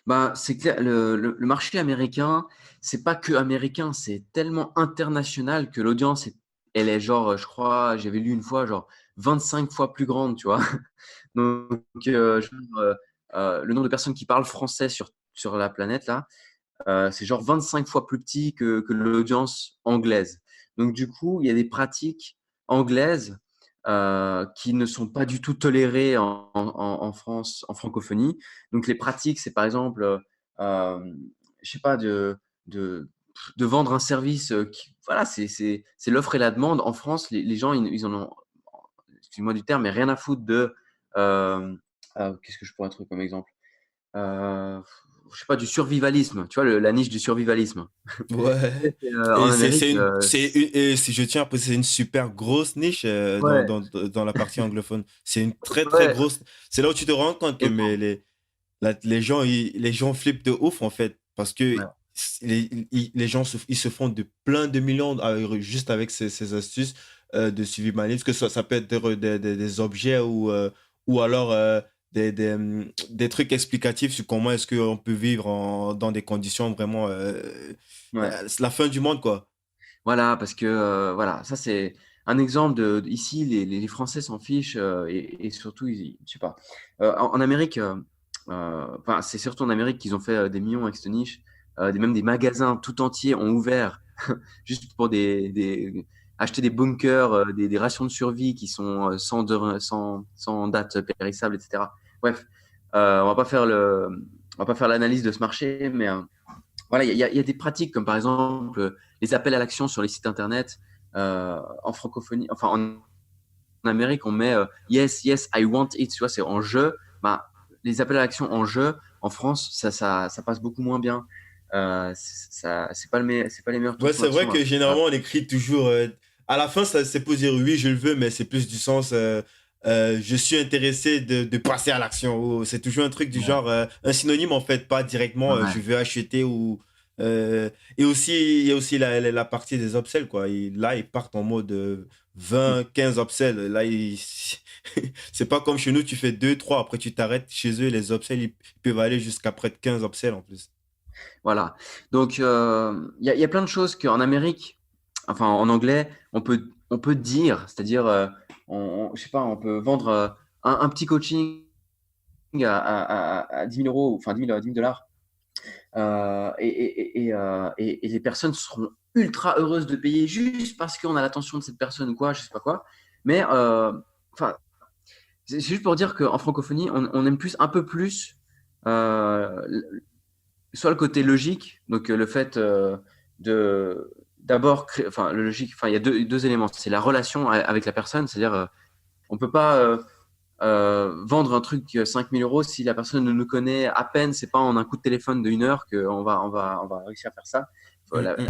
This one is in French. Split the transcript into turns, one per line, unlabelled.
Bah, c'est clair, le marché américain, c'est pas que américain, c'est tellement international que l'audience, elle est genre, je crois, j'avais lu une fois, genre 25 fois plus grande, tu vois. Donc, genre, le nombre de personnes qui parlent français sur la planète, là, c'est genre 25 fois plus petit que l'audience anglaise. Donc, du coup, il y a des pratiques anglaises qui ne sont pas du tout tolérées en France, en francophonie. Donc, les pratiques, c'est par exemple, je sais pas, de, de vendre un service voilà, c'est l'offre et la demande. En France, les gens, ils en ont, excuse-moi du terme, mais rien à foutre de. euh, Qu'est-ce que je pourrais trouver comme exemple? euh, je sais pas, du survivalisme, tu vois, la niche du survivalisme.
Ouais.
En
Et
Amérique,
je tiens à préciser, c'est une super grosse niche
ouais,
dans la partie anglophone. C'est une très, très
ouais,
grosse. C'est là où tu te rends compte que
et bon,
les gens flippent de ouf, en fait. Parce que
ouais,
les gens ils se font de plein de millions juste avec ces astuces de suivi manuel. Que ça peut être des objets ou alors des trucs explicatifs sur comment est-ce qu'on peut vivre dans des conditions vraiment
ouais.
c'est la fin du monde, quoi.
Voilà, parce que voilà, ça c'est un exemple ici, les Français s'en fichent et surtout, je sais pas. En Amérique, enfin, c'est surtout en Amérique qu'ils ont fait des millions avec cette niche. Même des magasins tout entiers ont ouvert juste pour acheter des bunkers, des rations de survie qui sont sans date périssable, etc. Bref, on va pas faire l'analyse de ce marché, mais voilà, il y a des pratiques comme par exemple les appels à l'action sur les sites internet en francophonie, enfin en Amérique, on met yes, yes, I want it, tu vois, c'est en jeu. Bah, les appels à l'action en jeu, en France, ça passe beaucoup moins bien. C'est pas les meilleurs taux
Ouais,
de
c'est vrai
conversion.
que généralement, on écrit toujours. À la fin, ça, c'est pour dire oui, je le veux, mais c'est plus du sens je suis intéressé de passer à l'action. C'est toujours un truc du
Ouais,
genre, un synonyme en fait, pas directement je
ouais,
veux acheter ou. Et aussi, il y a aussi la partie des upsells, quoi. Là, ils partent en mode 20, 15 upsells. Là, c'est pas comme chez nous, tu fais 2 3 après tu t'arrêtes. Chez eux, les upsells, ils peuvent aller jusqu'à près de 15 upsells en plus.
voilà. Donc, il y a plein de choses qu'en Amérique, enfin en anglais, on peut dire, c'est-à-dire, je sais pas, on peut vendre un petit coaching à 10 000 euros, enfin 10 000 dollars. Et les personnes seront ultra heureuses de payer juste parce qu'on a l'attention de cette personne ou quoi, je sais pas quoi. Mais enfin, c'est juste pour dire qu'en francophonie, on aime plus, un peu plus, soit le côté logique, donc le fait de d'abord créer, enfin le logique, enfin il y a deux éléments, c'est la relation avec la personne, c'est-à-dire on peut pas vendre un truc 5 000 euros si la personne ne nous connaît à peine, c'est pas en un coup de téléphone de 1 heure qu'on va réussir à faire ça.
Mm,
Voilà.
mm.